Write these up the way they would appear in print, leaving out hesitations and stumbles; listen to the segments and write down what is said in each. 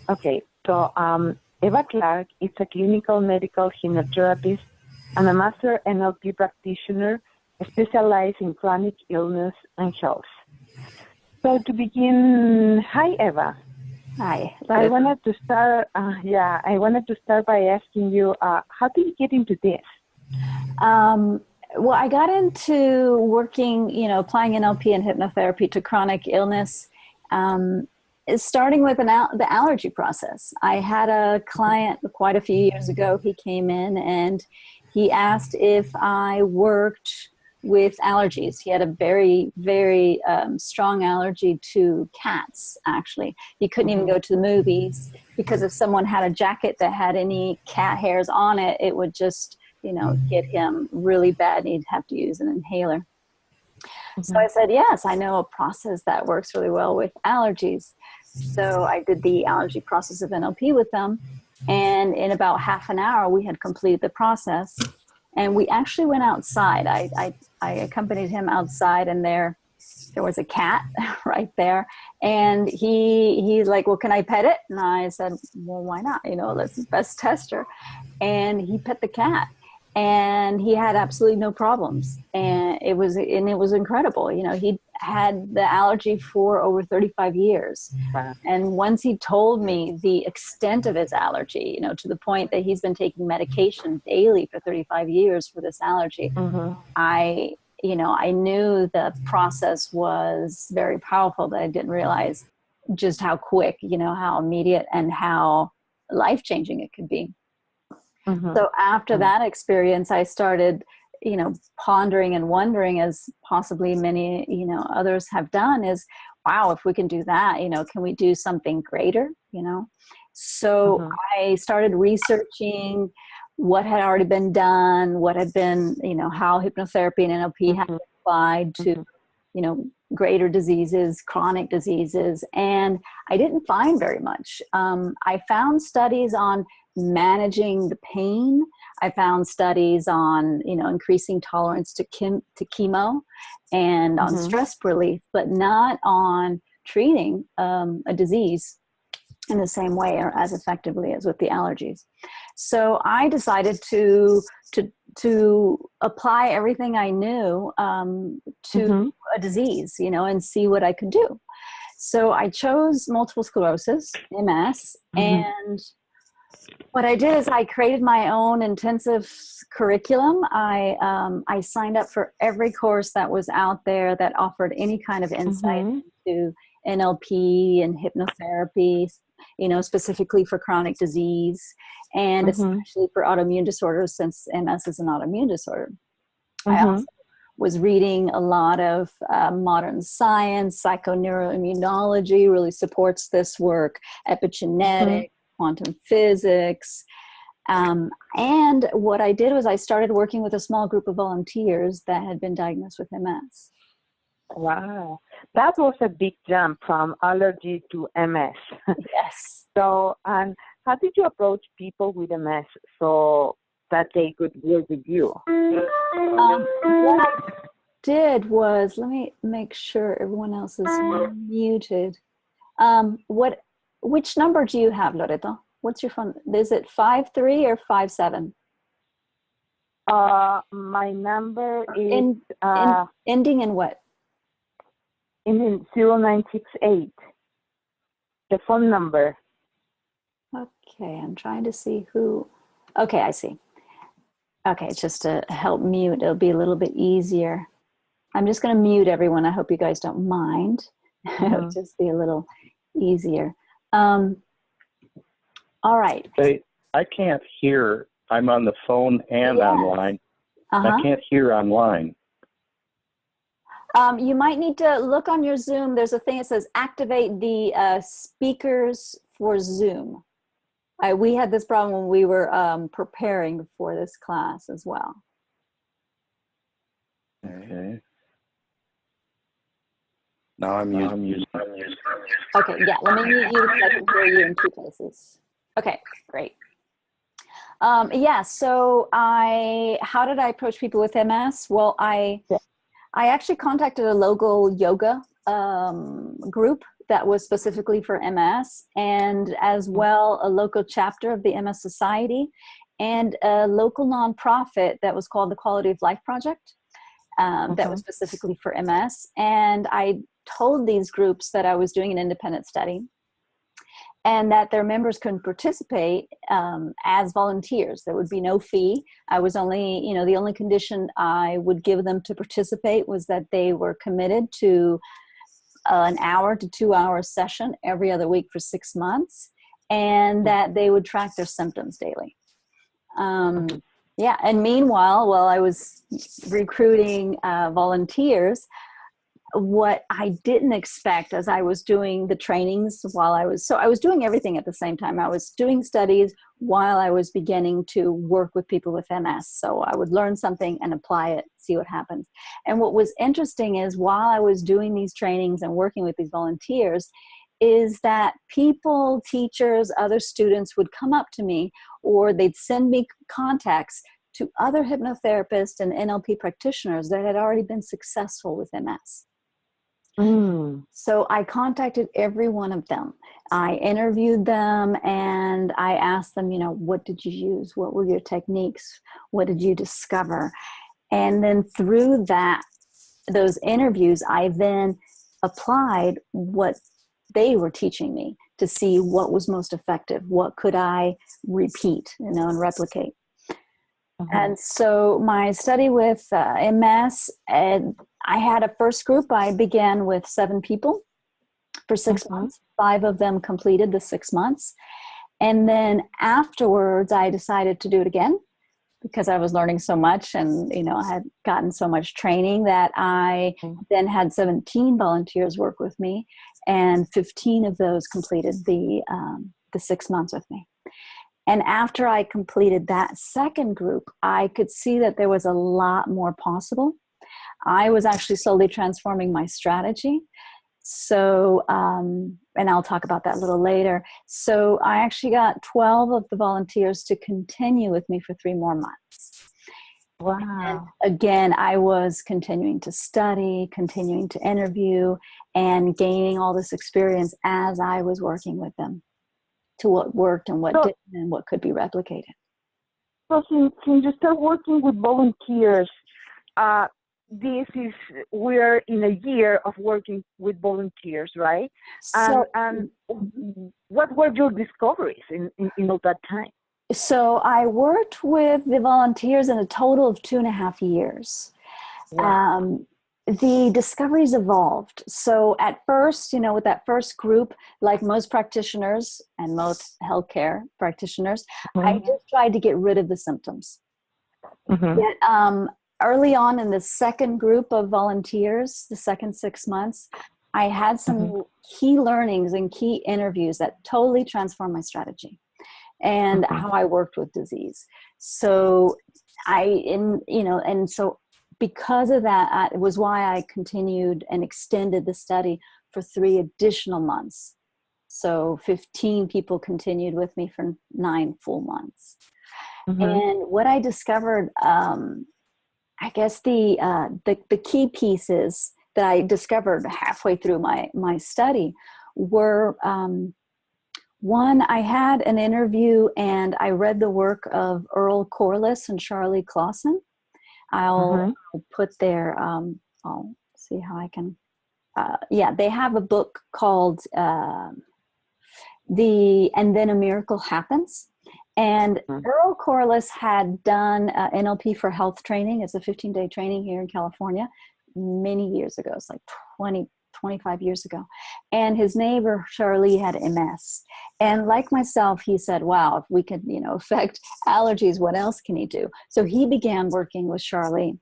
Okay, so Eva Clark is a clinical medical hypnotherapist and a master NLP practitioner specialized in chronic illness and health. So to begin, hi Eva. Hi. I wanted to start. I wanted to start by asking you, how did you get into this? Well, I got into working, applying NLP and hypnotherapy to chronic illness, starting with the allergy process. I had a client quite a few years ago. He came in and he asked if I worked with allergies. He had a very, very strong allergy to cats, actually. He couldn't even go to the movies because if someone had a jacket that had any cat hairs on it, it would just get him really bad and he'd have to use an inhaler. So I said, yes, I know a process that works really well with allergies. So I did the allergy process of NLP with them. And in about half an hour, we had completed the process. And we actually went outside. I accompanied him outside, and there was a cat right there. And he's like, well, can I pet it? And I said, well, why not? Let's best test her. And he pet the cat. And he had absolutely no problems. And it was incredible. He'd had the allergy for over 35 years. Wow. And once he told me the extent of his allergy, to the point that he's been taking medication daily for 35 years for this allergy, I knew the process was very powerful, but I didn't realize just how quick, how immediate and how life-changing it could be. So after that experience, I started, pondering and wondering, as possibly many, others have done, is, wow, if we can do that, can we do something greater, So I started researching what had already been done, what had been, how hypnotherapy and NLP had been applied to, greater diseases, chronic diseases, and I didn't find very much. I found studies on managing the pain. I found studies on, increasing tolerance to chemo and on stress relief, but not on treating a disease in the same way or as effectively as with the allergies. So I decided to apply everything I knew to a disease, and see what I could do. So I chose multiple sclerosis, MS, and what I did is I created my own intensive curriculum. I signed up for every course that was out there that offered any kind of insight into NLP and hypnotherapy, specifically for chronic disease and especially for autoimmune disorders, since MS is an autoimmune disorder. I also was reading a lot of modern science. Psychoneuroimmunology really supports this work, epigenetics, quantum physics. And what I did was I started working with a small group of volunteers that had been diagnosed with MS. Wow. That was a big jump from allergy to MS. Yes. So, how did you approach people with MS so that they could work with you? What I did was, let me make sure everyone else is muted. Which number do you have, Loreto? What's your phone? Is it 53 or 57? My number is ending in what? In 0968. The phone number. Okay, I'm trying to see who. Okay, I see. Okay, just to help mute, it'll be a little bit easier. I'm just going to mute everyone. I hope you guys don't mind. It'll just be a little easier. All right. Hey, I can't hear. I'm on the phone and online. I can't hear online. You might need to look on your Zoom. There's a thing that says activate the speakers for Zoom. We had this problem when we were preparing for this class as well. Okay. Now I'm using. Okay, yeah, let me mute you because I can hear you in two places. Okay, great. So how did I approach people with MS? Well, I actually contacted a local yoga group that was specifically for MS, and as well a local chapter of the MS Society, and a local nonprofit that was called the Quality of Life Project, that was specifically for MS. And I told these groups that I was doing an independent study and that their members can participate as volunteers. There would be no fee. I was only, the only condition I would give them to participate was that they were committed to an hour to 2 hour session every other week for 6 months, and that they would track their symptoms daily. And meanwhile, while I was recruiting volunteers, what I didn't expect as I was doing the trainings I was doing everything at the same time. I was doing studies while I was beginning to work with people with MS. So I would learn something and apply it, see what happens. And what was interesting is while I was doing these trainings and working with these volunteers, is that people, teachers, other students would come up to me, or they'd send me contacts to other hypnotherapists and NLP practitioners that had already been successful with MS. So I contacted every one of them. I interviewed them and I asked them, what did you use? What were your techniques? What did you discover? And then through those interviews, I then applied what they were teaching me to see what was most effective. What could I repeat, and replicate? And so my study with MS, I had a first group. I began with 7 people for 6 months. 5 of them completed the 6 months. And then afterwards, I decided to do it again because I was learning so much and, I had gotten so much training that I then had 17 volunteers work with me, and 15 of those completed the 6 months with me. And after I completed that second group, I could see that there was a lot more possible. I was actually slowly transforming my strategy. So, and I'll talk about that a little later. So I actually got 12 of the volunteers to continue with me for 3 more months. Wow. And again, I was continuing to study, continuing to interview, and gaining all this experience as I was working with them, to what worked and what didn't and what could be replicated. So since you start working with volunteers, we're in a year of working with volunteers, right? And what were your discoveries in all that time? So I worked with the volunteers in a total of 2.5 years. Wow. The discoveries evolved. So at first, with that first group, like most practitioners and most healthcare practitioners, I just tried to get rid of the symptoms. Yet, early on in the second group of volunteers, the second 6 months, I had some key learnings and key interviews that totally transformed my strategy and how I worked with disease. So so because of that, it was why I continued and extended the study for 3 additional months. So 15 people continued with me for 9 full months. And what I discovered, I guess the key pieces that I discovered halfway through my study were, one, I had an interview and I read the work of Earl Corliss and Charlie Clausen. I'll put their, I'll see how I can, they have a book called And Then a Miracle Happens. And Earl Corliss had done NLP for Health training. It's a 15-day training here in California many years ago. It's like 25 years ago. And his neighbor, Charlie, had MS. And like myself, he said, wow, if we could, affect allergies, what else can he do? So he began working with Charlie.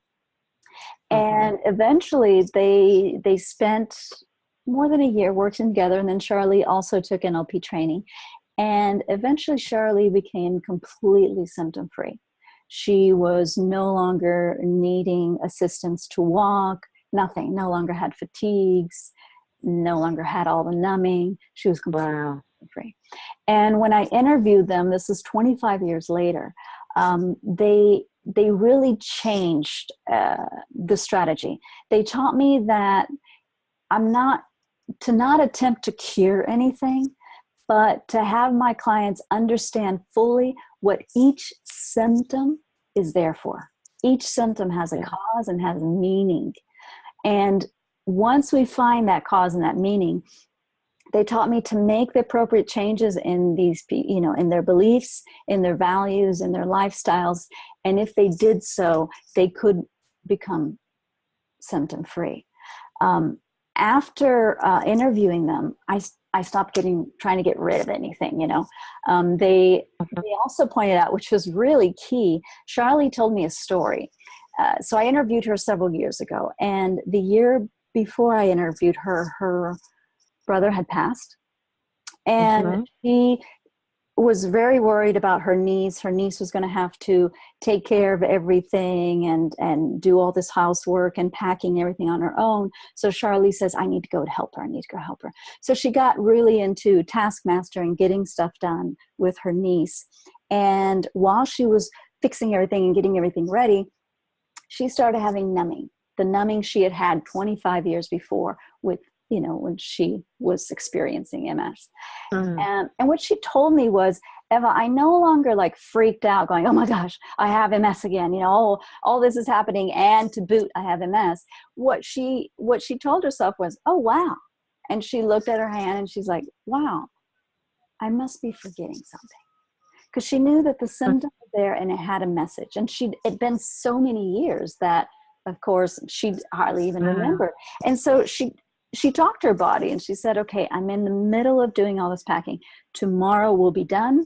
And eventually they spent more than a year working together. And then Charlie also took NLP training. And eventually Charlie became completely symptom-free. She was no longer needing assistance to walk, nothing, no longer had fatigues, no longer had all the numbing. She was completely free. And when I interviewed them, this is 25 years later, they really changed the strategy. They taught me that I'm not to not attempt to cure anything, but to have my clients understand fully what each symptom is there for. Each symptom has a cause and has meaning. And once we find that cause and that meaning, they taught me to make the appropriate changes in these, in their beliefs, in their values, in their lifestyles. And if they did so, they could become symptom free. After interviewing them, I stopped trying to get rid of anything, They also pointed out, which was really key, Charlie told me a story. So I interviewed her several years ago, and the year before I interviewed her, her brother had passed, and she was very worried about her niece. Her niece was going to have to take care of everything and do all this housework and packing everything on her own. So Charlie says, I need to go to help her. I need to go help her. So she got really into taskmaster and getting stuff done with her niece. And while she was fixing everything and getting everything ready, she started having numbing, the numbing she had had 25 years before with, when she was experiencing MS. And what she told me was, Eva, I no longer freaked out going, oh my gosh, I have MS again. All this is happening. And to boot, I have MS. What she told herself was, oh, wow. And she looked at her hand and she's like, wow, I must be forgetting something. Because she knew that the symptom was there and it had a message. And it'd been so many years that, of course, she'd hardly even remember. And so she talked to her body and she said, okay, I'm in the middle of doing all this packing. Tomorrow we'll be done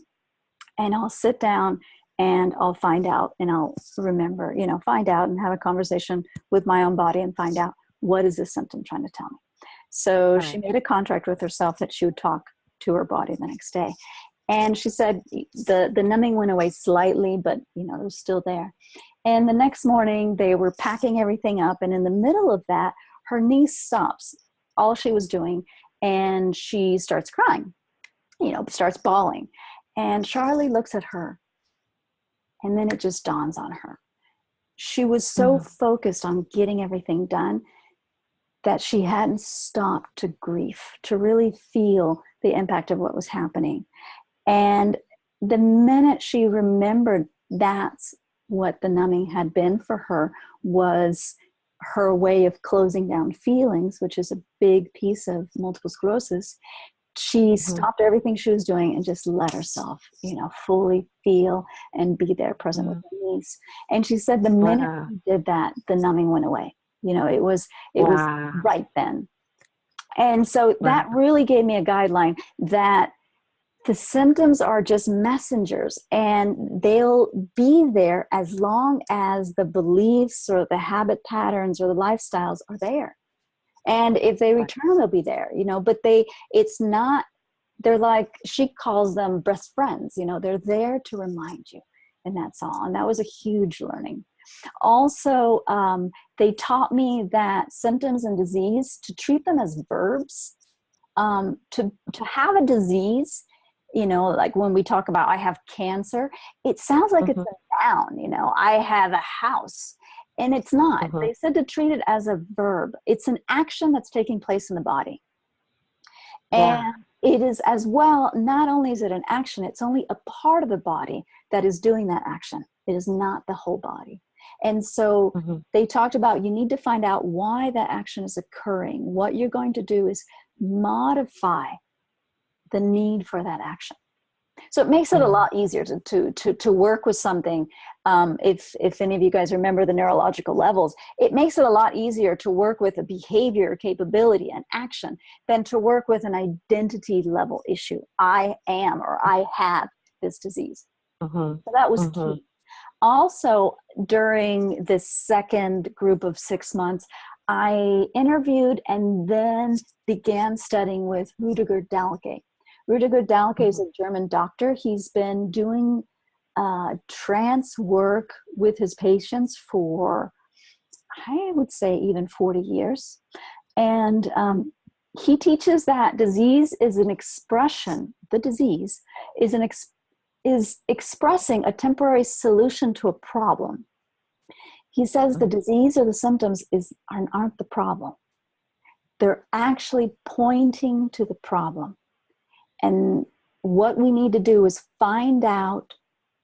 and I'll sit down and I'll find out and I'll remember, find out and have a conversation with my own body and find out what is this symptom trying to tell me. So she made a contract with herself that she would talk to her body the next day. And she said the numbing went away slightly, but it was still there. And the next morning they were packing everything up. And in the middle of that, her niece stops all she was doing, and she starts crying, starts bawling. And Charlie looks at her, and then it just dawns on her. She was so focused on getting everything done that she hadn't stopped to grief, to really feel the impact of what was happening. And the minute she remembered that's what the numbing had been for her, was her way of closing down feelings, which is a big piece of multiple sclerosis. She stopped everything she was doing and just let herself, fully feel and be there present with her niece. And she said the minute she did that, the numbing went away. It was right then. And so that really gave me a guideline that the symptoms are just messengers, and they'll be there as long as the beliefs or the habit patterns or the lifestyles are there. And if they return, they'll be there, but they're like, she calls them best friends, they're there to remind you, and that's all. And that was a huge learning. Also, they taught me that symptoms and disease, to treat them as verbs, to have a disease, like when we talk about I have cancer, it sounds like it's a noun, I have a house, and it's not. They said to treat it as a verb. It's an action that's taking place in the body. And it is as well, not only is it an action, it's only a part of the body that is doing that action. It is not the whole body. And so they talked about, you need to find out why that action is occurring. What you're going to do is modify the need for that action. So it makes it a lot easier to work with something. If any of you guys remember the neurological levels, it makes it a lot easier to work with a behavior, capability, and action than to work with an identity level issue. I am, or I have this disease. So that was key. Also, during this second group of 6 months, I interviewed and then began studying with Rudiger Dahlke. Rudiger Dahlke is a German doctor. He's been doing trance work with his patients for, I would say, even 40 years. And he teaches that disease is an expression, the disease is expressing a temporary solution to a problem. He says the disease or the symptoms aren't the problem. they're actually pointing to the problem. And what we need to do is find out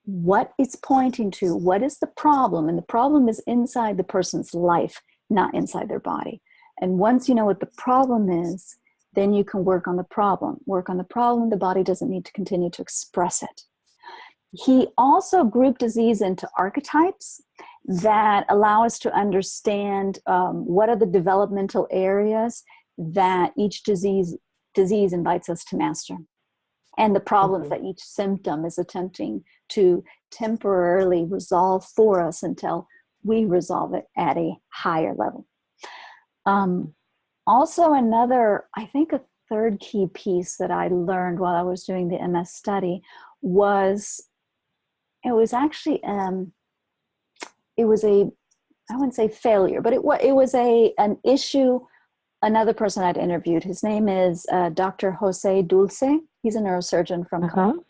what it's pointing to, what is the problem, and the problem is inside the person's life, not inside their body. And once you know what the problem is, then you can work on the problem. Work on the problem, the body doesn't need to continue to express it. He also grouped disease into archetypes that allow us to understand what are the developmental areas that each disease invites us to master, and the problems that each symptom is attempting to temporarily resolve for us until we resolve it at a higher level. Also, I think a third key piece that I learned while I was doing the MS study was, it was actually, it was I wouldn't say failure, but it was an issue. Another person I'd interviewed, his name is Dr. Jose Dulce. He's a neurosurgeon from Colombia,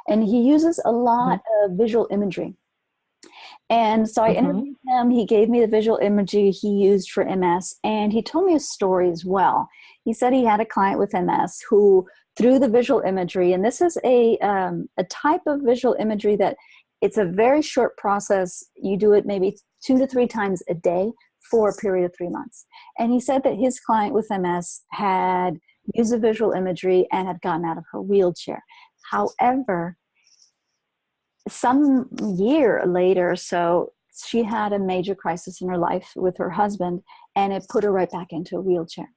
and he uses a lot of visual imagery. And so I interviewed him. He gave me the visual imagery he used for MS, and he told me a story as well. He said he had a client with MS who, through the visual imagery, and this is a type of visual imagery that it's a very short process. You do it maybe 2 to 3 times a day for a period of 3 months. And he said that his client with MS had used the visual imagery and had gotten out of her wheelchair. However, some year later, so she had a major crisis in her life with her husband, and it put her right back into a wheelchair.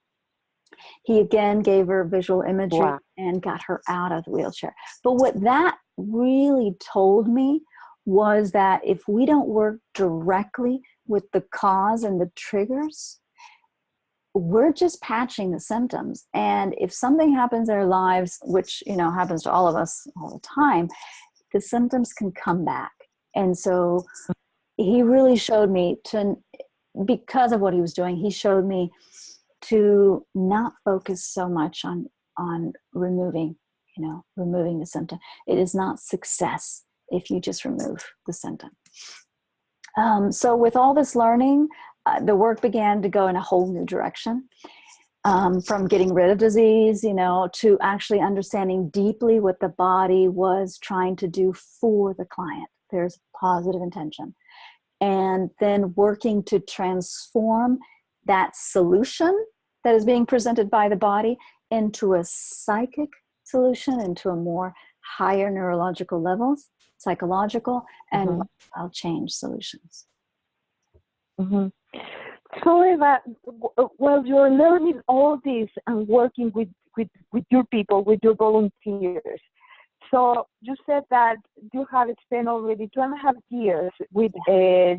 He again gave her visual imagery and got her out of the wheelchair. But what that really told me was that if we don't work directly with the cause and the triggers, we're just patching the symptoms. And if something happens in our lives, which, happens to all of us all the time, the symptoms can come back. And so he really showed me because of what he was doing, he showed me to not focus so much on removing the symptom. It is not success if you just remove the symptom. So with all this learning, the work began to go in a whole new direction. From getting rid of disease, to actually understanding deeply what the body was trying to do for the client. There's positive intention. And then working to transform that solution that is being presented by the body into a psychic solution, into a more higher neurological levels, psychological, and lifestyle change solutions. So, Eva, while you're learning all this and working with your people, with your volunteers, so you said that you have spent already 2.5 years with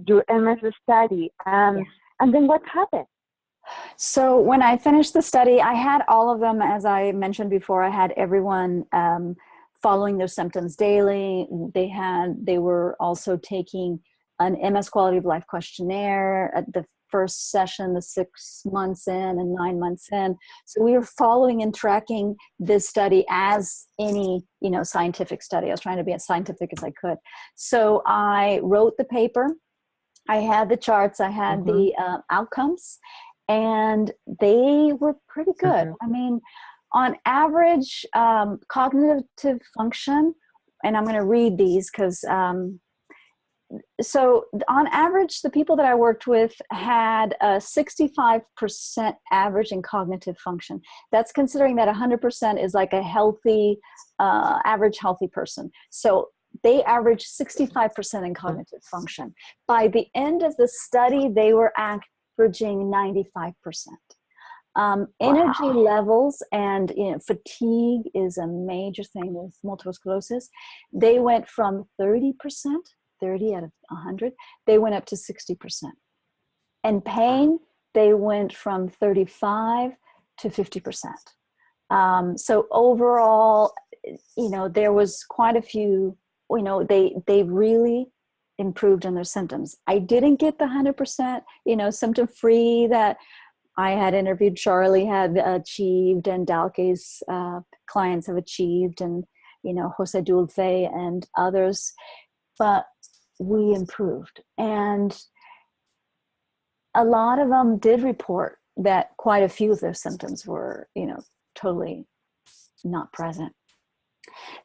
your MS study, and then what happened? So when I finished the study, I had all of them, as I mentioned before, I had everyone following their symptoms daily. They were also taking an MS quality of life questionnaire at the first session, the 6 months in and 9 months in. So we were following and tracking this study as any, scientific study. I was trying to be as scientific as I could. So I wrote the paper. I had the charts. I had the outcomes, and they were pretty good. I mean, on average, cognitive function, and I'm going to read these because so on average, the people that I worked with had a 65% average in cognitive function. That's considering that 100% is like a healthy, average healthy person. So they averaged 65% in cognitive function. By the end of the study, they were averaging 95%. Energy levels and fatigue is a major thing with multiple sclerosis. They went from 30% 30 out of 100, they went up to 60%. And pain, they went from 35 to 50%. So overall, there was quite a few, they really improved on their symptoms. I didn't get the 100%, symptom-free that I had interviewed. Charlie had achieved, and Dalke's clients have achieved, and, Jose Dulce and others. But we improved, and a lot of them did report that quite a few of those symptoms were, totally not present.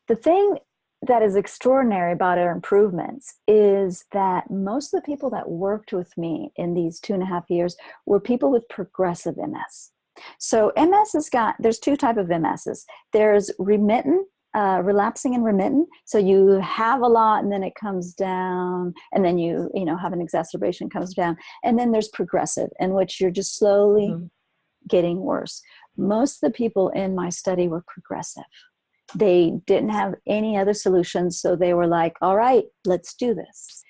The thing that is extraordinary about our improvements is that most of the people that worked with me in these 2.5 years were people with progressive MS. So MS there's two types of MSs. There's remittent, relapsing and remittent. So you have a lot and then it comes down, and then you have an exacerbation, comes down. And then there's progressive, in which you're just slowly getting worse. Most of the people in my study were progressive. They didn't have any other solutions, so they were like, all right, let's do this.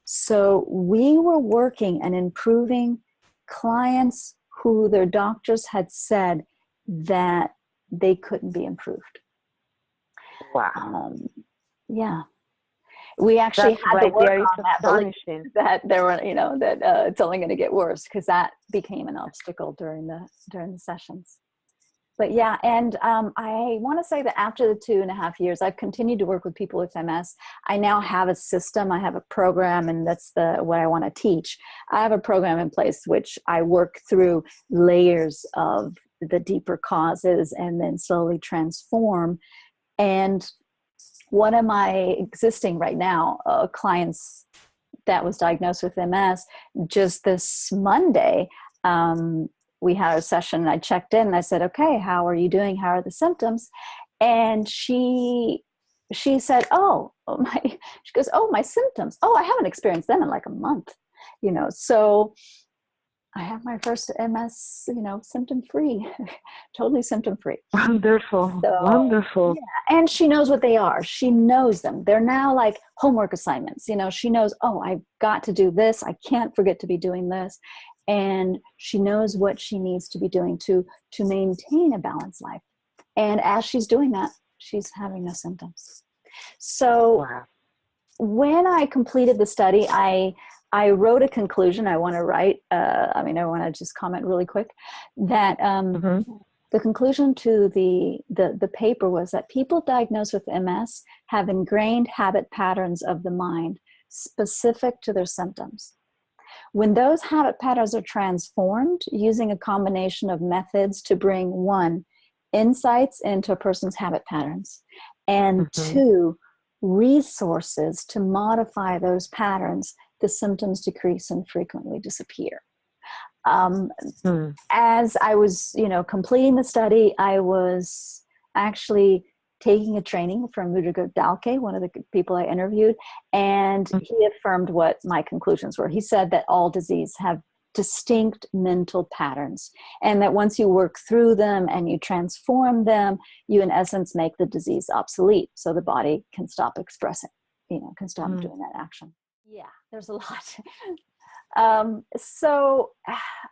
So we were working and improving clients who their doctors had said that they couldn't be improved. Wow. Yeah. We actually had to work on that belief that there were, that it's only going to get worse, because that became an obstacle during the sessions. But yeah, and I want to say that after the 2.5 years, I've continued to work with people with MS. I now have a system, I have a program, and that's what I want to teach. I have a program in place which I work through layers of the deeper causes and then slowly transform. And one of my existing right now clients that was diagnosed with MS, just this Monday, we had a session and I checked in and I said, okay, how are you doing? How are the symptoms? And she said, she goes, my symptoms. Oh, I haven't experienced them in like a month, so I have my first MS, symptom-free, totally symptom-free. Wonderful. So, wonderful. Yeah. And she knows what they are. She knows them. They're now like homework assignments. She knows, I've got to do this. I can't forget to be doing this. And she knows what she needs to be doing to maintain a balanced life. And as she's doing that, she's having no symptoms. So when I completed the study, I wrote a conclusion I want to write. I want to just comment really quick that the conclusion to the paper was that people diagnosed with MS have ingrained habit patterns of the mind specific to their symptoms. When those habit patterns are transformed using a combination of methods to bring, 1, insights into a person's habit patterns, and 2, resources to modify those patterns, the symptoms decrease and frequently disappear. As I was, completing the study, I was actually taking a training from Rudiger Dahlke, one of the people I interviewed, and he affirmed what my conclusions were. He said that all disease have distinct mental patterns, and that once you work through them and you transform them, you in essence make the disease obsolete, so the body can stop expressing, can stop doing that action. Yeah, there's a lot. So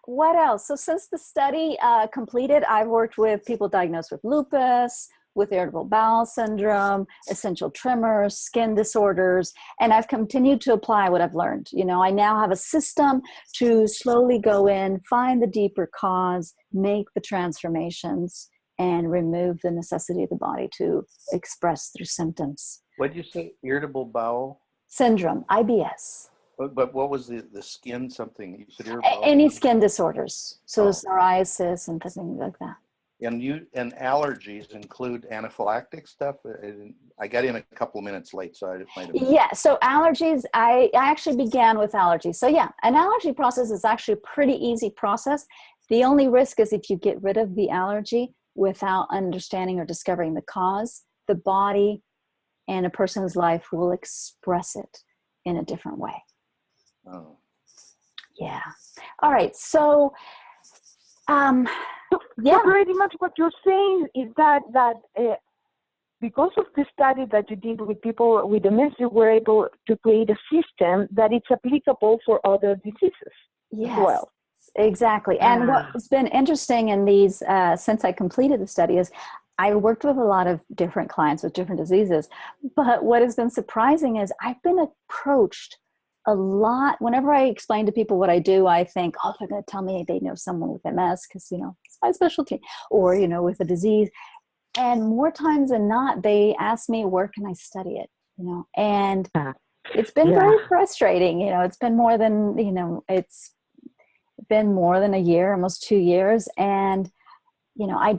what else? So since the study completed, I've worked with people diagnosed with lupus, with irritable bowel syndrome, essential tremors, skin disorders, and I've continued to apply what I've learned. I now have a system to slowly go in, find the deeper cause, make the transformations, and remove the necessity of the body to express through symptoms. What did you say? Irritable bowel syndrome, IBS. But what was the skin something? You said irritable? Any skin disorders. So psoriasis and things like that. And allergies include anaphylactic stuff? I got in a couple of minutes late, so I might have... Yeah, so allergies, I actually began with allergies. So yeah, an allergy process is actually a pretty easy process. The only risk is if you get rid of the allergy without understanding or discovering the cause, the body and a person's life will express it in a different way. Oh. Yeah. All right, so... So pretty much what you're saying is that because of the study that you did with people with MS, you were able to create a system that it's applicable for other diseases as well. Exactly. And what's been interesting in these, since I completed the study, is I worked with a lot of different clients with different diseases. But what has been surprising is I've been approached a lot. Whenever I explain to people what I do, I think, oh, they're going to tell me they know someone with MS because, it's my specialty, or, with a disease. And more times than not, they ask me, where can I study it? And it's been very frustrating. It's been more than, it's been more than a year, almost 2 years. And, you know, I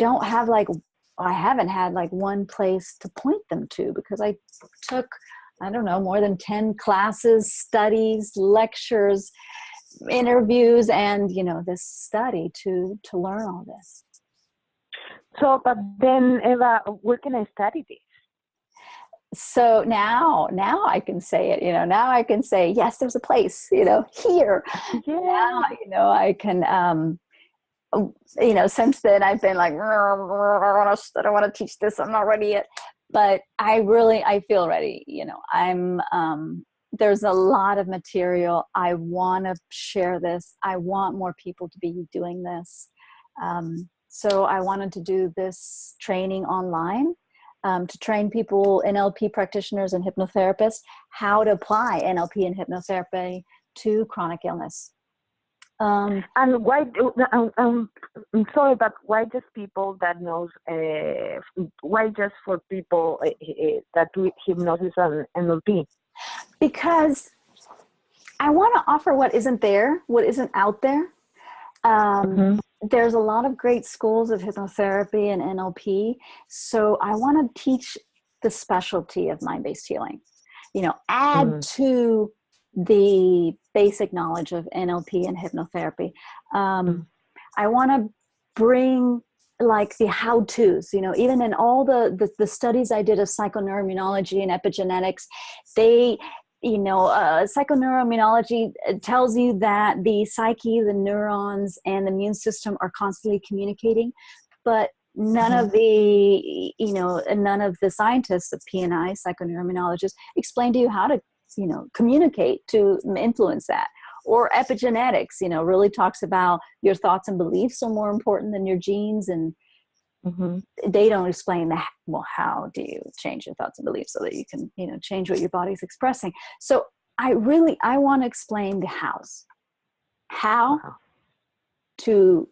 haven't had like one place to point them to, because I took, I don't know, more than 10 classes, studies, lectures, interviews, and, you know, this study to learn all this. So, but then, Eva, where can I study this? So now I can say it, you know, now I can say, yes, there's a place, you know, here. Yeah. Now, you know, I can, you know, since then I've been like, I don't want to teach this. I'm not ready yet. But I feel ready. You know, there's a lot of material. I want to share this. I want more people to be doing this. So I wanted to do this training online. To train people, NLP practitioners and hypnotherapists, how to apply NLP and hypnotherapy to chronic illness. And why? I'm sorry, but why just people that knows? Why just for people that do hypnosis and NLP? Because I want to offer what isn't there, what isn't out there. There's a lot of great schools of hypnotherapy and NLP. So I want to teach the specialty of mind-based healing, you know, add to the basic knowledge of NLP and hypnotherapy. I want to bring like the how-tos, you know, even in all the studies I did of psychoneuroimmunology and epigenetics, you know, psychoneuroimmunology tells you that the psyche, the neurons, and the immune system are constantly communicating, but none of the, you know, none of the scientists of PNI, psychoneuroimmunologists, explain to you how to, you know, communicate to influence that. Or epigenetics, you know, really talks about your thoughts and beliefs are more important than your genes, and they don't explain that. Well, how do you change your thoughts and beliefs so that you can, you know, change what your body's expressing? So I want to explain the hows, how to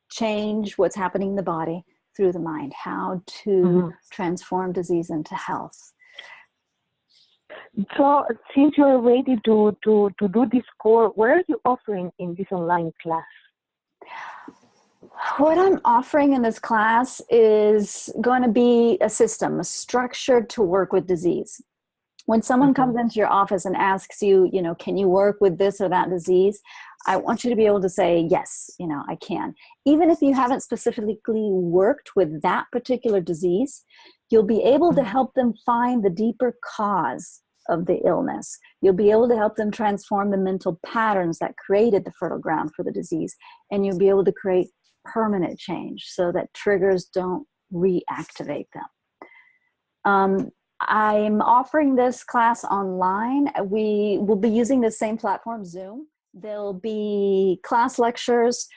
change what's happening in the body through the mind, how to transform disease into health. So since you're ready to do this course, what are you offering in this online class? What I'm offering in this class is going to be a system, a structure to work with disease. When someone comes into your office and asks you, you know, can you work with this or that disease? I want you to be able to say, yes, you know, I can. Even if you haven't specifically worked with that particular disease, you'll be able to help them find the deeper cause of the illness. You'll be able to help them transform the mental patterns that created the fertile ground for the disease. And you'll be able to create permanent change so that triggers don't reactivate them. I'm offering this class online. We will be using the same platform, Zoom. There'll be class lectures.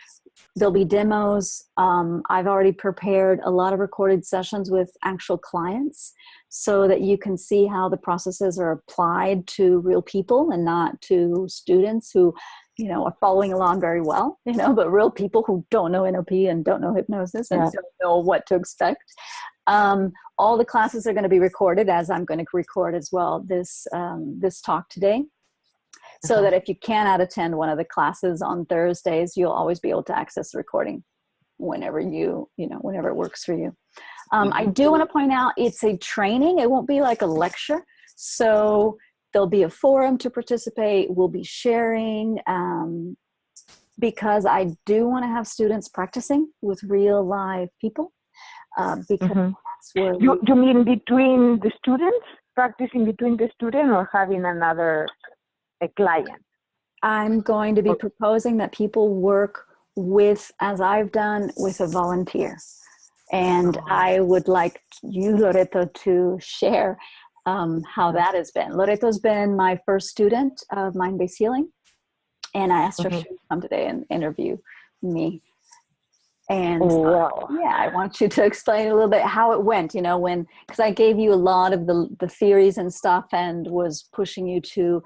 There'll be demos. I've already prepared a lot of recorded sessions with actual clients so that you can see how the processes are applied to real people and not to students who, you know, are following along very well, you know, but real people who don't know NLP and don't know hypnosis and don't know what to expect. All the classes are going to be recorded, as I'm going to record as well this talk today. So that if you cannot attend one of the classes on Thursdays, you'll always be able to access the recording whenever whenever it works for you. I do want to point out it's a training. It won't be like a lecture. So there'll be a forum to participate. We'll be sharing because I do want to have students practicing with real live people because that's where you mean between the students, practicing between the student, or having a client? I'm going to be proposing that people work with, as I've done, with a volunteer. And I would like you, Loreto, to share how that has been. Loreto's been my first student of mind-based healing. And I asked her if she would come today and interview me. And I want you to explain a little bit how it went, you know, because I gave you a lot of the theories and stuff and was pushing you to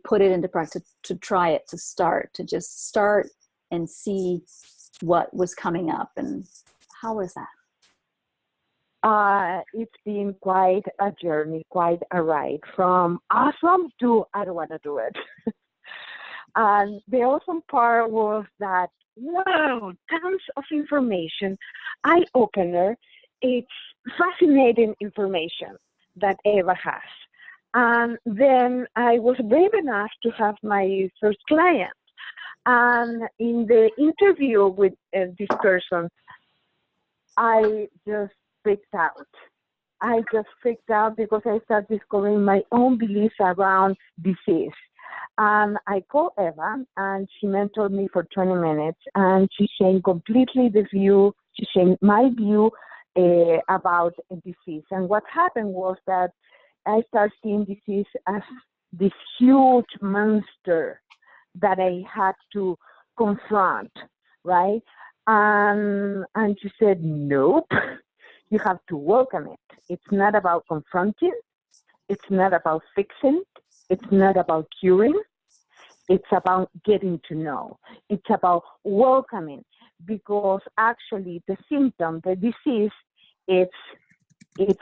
put it into practice, to try it, to just start and see what was coming up. And how was that? It's been quite a journey, quite a ride from awesome to I don't want to do it. And the awesome part was that, wow, tons of information, eye-opener. It's fascinating information that Eva has. And then I was brave enough to have my first client. And in the interview with this person, I just freaked out. I just freaked out because I started discovering my own beliefs around disease. And I called Eva, and she mentored me for 20 minutes, and she changed completely the view. She changed my view about disease. And what happened was that I started seeing disease as this huge monster that I had to confront, right? And she said, nope, you have to welcome it. It's not about confronting. It's not about fixing. It's not about curing. It's about getting to know. It's about welcoming, because actually the symptom, the disease, it's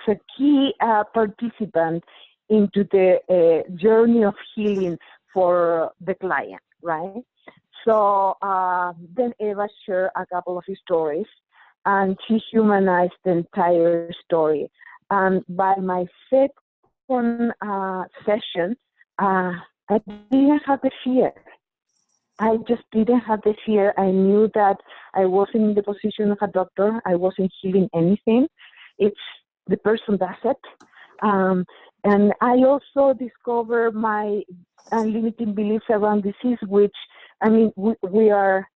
a key participant into the journey of healing for the client, right? So then Eva shared a couple of stories, and she humanized the entire story. And by my second session, I didn't have the fear. I just didn't have the fear. I knew that I wasn't in the position of a doctor. I wasn't healing anything. It's the person does it. And I also discovered my limiting beliefs around disease, which, I mean, we are,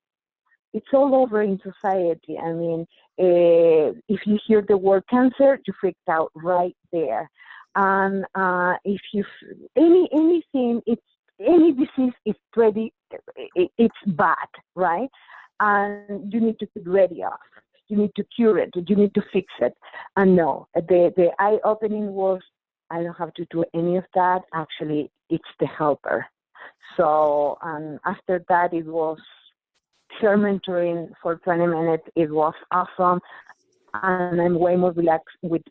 it's all over in society. I mean, if you hear the word cancer, you freaked out right there. And if you, anything, it's, any disease is pretty, it's bad, right? And you need to get ready of. You need to cure it. You need to fix it. And no, the eye-opening was, I don't have to do any of that. Actually, it's the helper. So after that, it was share mentoring for 20 minutes. It was awesome. And I'm way more relaxed with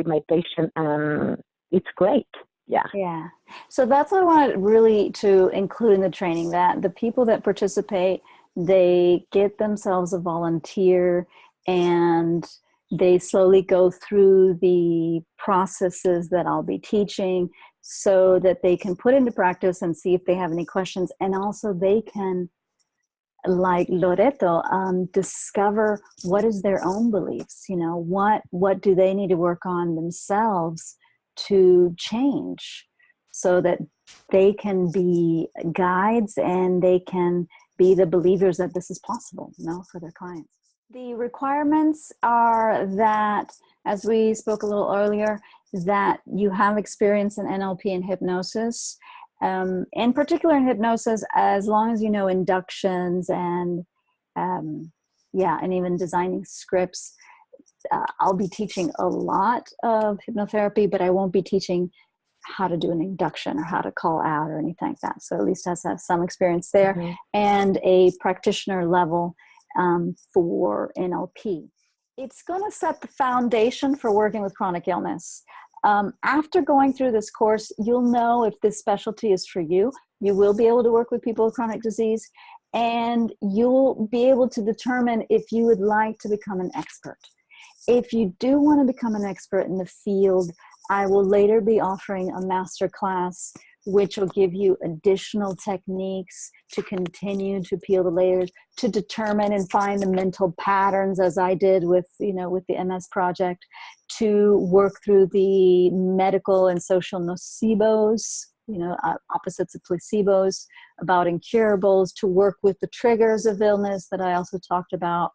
my patient. And it's great. Yeah. Yeah. So that's what I wanted really to include in the training, that the people that participate, they get themselves a volunteer and they slowly go through the processes that I'll be teaching so that they can put into practice and see if they have any questions. And also they can, like Loreto, discover what is their own beliefs, you know, what do they need to work on themselves to change so that they can be guides and they can be the believers that this is possible, you know, for their clients. The requirements are that, as we spoke a little earlier, that you have experience in NLP and hypnosis. In particular in hypnosis, as long as you know inductions and and even designing scripts. I'll be teaching a lot of hypnotherapy, but I won't be teaching how to do an induction or how to call out or anything like that. So at least has to have some experience there, mm-hmm. and a practitioner level for NLP. It's going to set the foundation for working with chronic illness. After going through this course, you'll know if this specialty is for you. You will be able to work with people with chronic disease, and you'll be able to determine if you would like to become an expert. If you do want to become an expert in the field, I will later be offering a master class which will give you additional techniques to continue to peel the layers, to determine and find the mental patterns, as I did with the MS project, to work through the medical and social nocebos, opposites of placebos, about incurables, to work with the triggers of illness that I also talked about,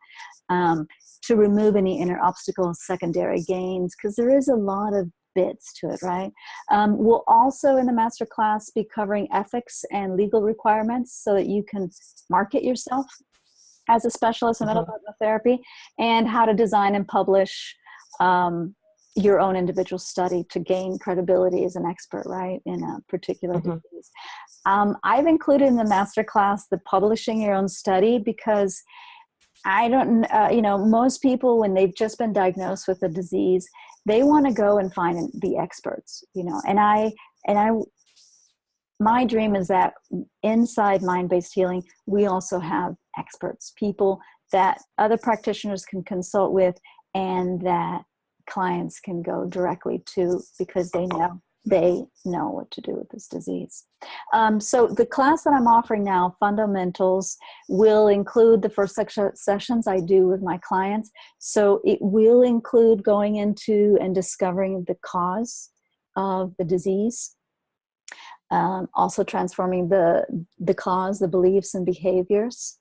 to remove any inner obstacles, secondary gains, because there is a lot of bits to it, right? We'll also in the master class be covering ethics and legal requirements so that you can market yourself as a specialist in medical hypnotherapy, and how to design and publish your own individual study to gain credibility as an expert, right, in a particular disease. I've included in the master class the publishing your own study, because I don't, most people, when they've just been diagnosed with a disease, they want to go and find the experts, and my dream is that inside mind-based healing, we also have experts, people that other practitioners can consult with and that clients can go directly to because they know what to do with this disease. So the class that I'm offering now, Fundamentals, will include the first sessions I do with my clients. So it will include going into and discovering the cause of the disease. Also transforming the cause, the beliefs and behaviors.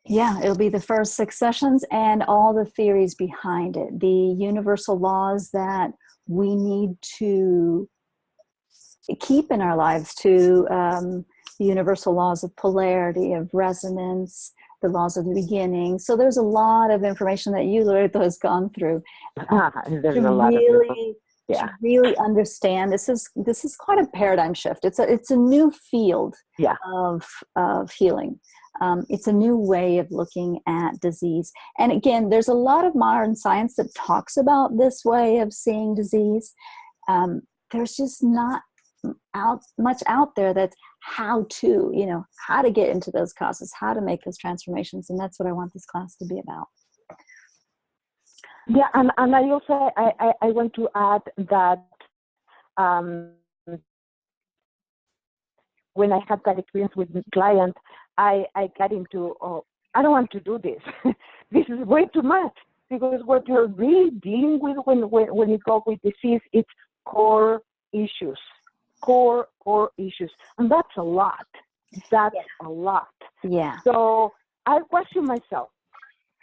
Yeah, it'll be the first 6 sessions and all the theories behind it, the universal laws that we need to keep in our lives, to the universal laws of polarity, of resonance, the laws of the beginning. So there's a lot of information that you, Loreto, has gone through There's to a lot really, of to really understand. This is quite a paradigm shift. It's a new field of healing. It's a new way of looking at disease. And again, there's a lot of modern science that talks about this way of seeing disease. There's just not much out there that's how to get into those causes, how to make those transformations. And that's what I want this class to be about. Yeah, and I also I want to add that when I had that experience with the client, I got into, I don't want to do this. This is way too much, because what you're really dealing with when you go with disease, it's core issues, core issues, and that's a lot. That's a lot. Yeah. So I questioned myself,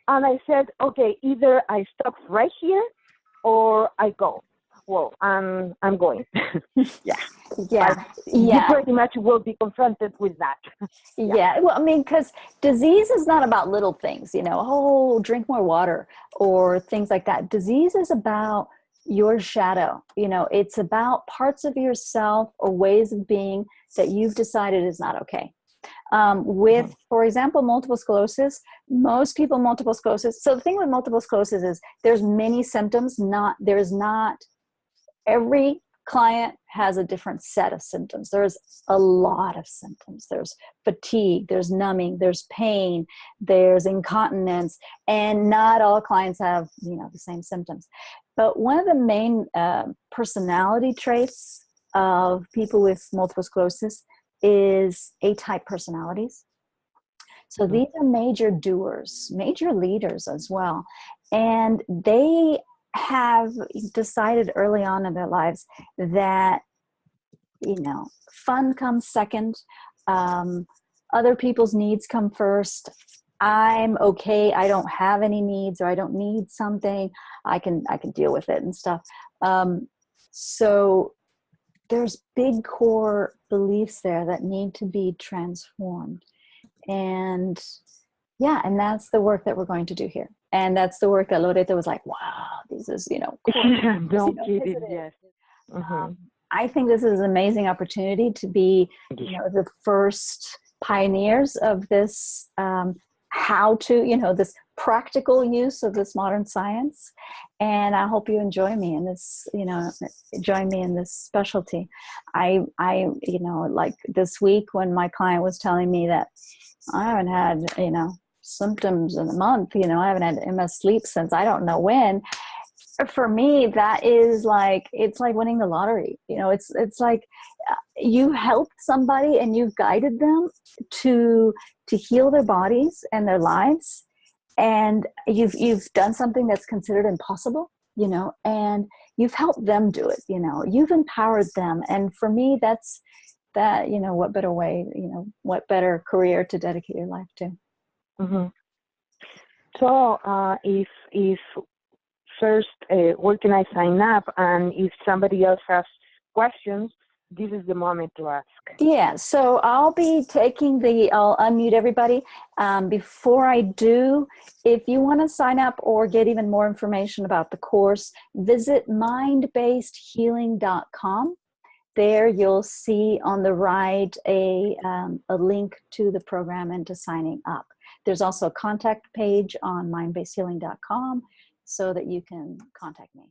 and I said, okay, either I stop right here, or I go. Well, I'm going. You pretty much will be confronted with that. Well, I mean, because disease is not about little things, drink more water or things like that. Disease is about your shadow. It's about parts of yourself or ways of being that you've decided is not okay. For example, multiple sclerosis, most people multiple sclerosis. So the thing with multiple sclerosis is there's many symptoms. Every client has a different set of symptoms. There's a lot of symptoms. There's fatigue, there's numbing, there's pain, there's incontinence, and not all clients have, the same symptoms. But one of the main personality traits of people with multiple sclerosis is A-type personalities. So these are major doers, major leaders as well. And they have decided early on in their lives that, fun comes second. Other people's needs come first. I'm okay. I don't have any needs, or I don't need something. I can deal with it and stuff. So there's big core beliefs there that need to be transformed. And that's the work that we're going to do here. And that's the work that Loreto was like, wow, this is, don't get it, yes. I think this is an amazing opportunity to be, the first pioneers of this, this practical use of this modern science. And I hope you enjoy me in this, join me in this specialty. I like this week when my client was telling me that I haven't had, symptoms in a month, I haven't had MS sleep since I don't know when. For me, that is it's like winning the lottery. It's like you helped somebody and you've guided them to heal their bodies and their lives. And you've done something that's considered impossible, and you've helped them do it, you've empowered them. And for me, that's what better way, what better career to dedicate your life to. So if first, where can I sign up? And if somebody else has questions, this is the moment to ask. Yeah, so I'll be I'll unmute everybody. Before I do, if you want to sign up or get even more information about the course, visit mindbasedhealing.com. There you'll see on the right a link to the program and to signing up. There's also a contact page on mindbasedhealing.com so that you can contact me.